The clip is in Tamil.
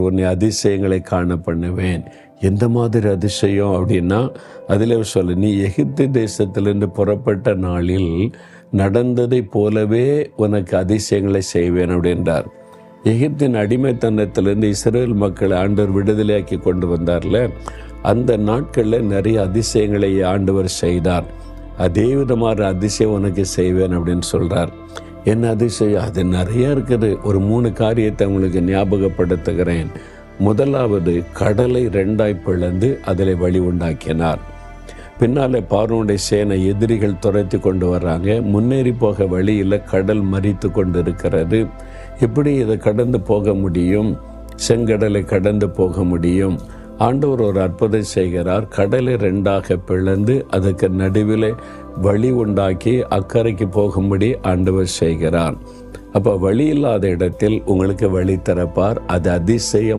உன்னை அதிசயங்களை காண பண்ணுவேன். எந்த மாதிரி அதிசயம் அப்படின்னா, அதில் சொல்ல, நீ எகிப்து தேசத்திலிருந்து புறப்பட்ட நாளில் நடந்ததை போலவே உனக்கு அதிசயங்களை செய்வேன் அப்படின்றார். எகிப்தின் அடிமைத்தனத்திலிருந்து இஸ்ரேல் மக்களை ஆண்டவர் விடுதலையாக்கி கொண்டு வந்தார்ல, அந்த நாட்களில் நிறைய அதிசயங்களை ஆண்டவர் செய்தார். அதே விதமான அதிசயம் உனக்கு செய்வேன் அப்படின்னு சொல்கிறார். என்ன அதிசயம்? அது நிறைய இருக்குது. ஒரு 3 காரியத்தை உங்களுக்கு ஞாபகப்படுத்துகிறேன். முதலாவது, கடலை 2 பிளந்து அதில் வழி உண்டாக்கினார். பின்னாலே பார்வோனுடைய சேனை எதிரிகள் துரத்தி கொண்டு வர்றாங்க. முன்னேறி போக வழியில் கடல் மறித்து கொண்டு இருக்கிறது. எப்படி இதை கடந்து போக முடியும்? செங்கடலை கடந்து போக முடியும்? ஆண்டவர் ஒரு அற்புதம் செய்கிறார். கடலை 2 பிளந்து அதுக்கு நடுவில் வழி உண்டாக்கி அக்கறைக்கு போகும்படி ஆண்டவர் செய்கிறார். அப்போ வழி இல்லாத இடத்தில் உங்களுக்கு வழி திறப்பார். அது அதிசயம்.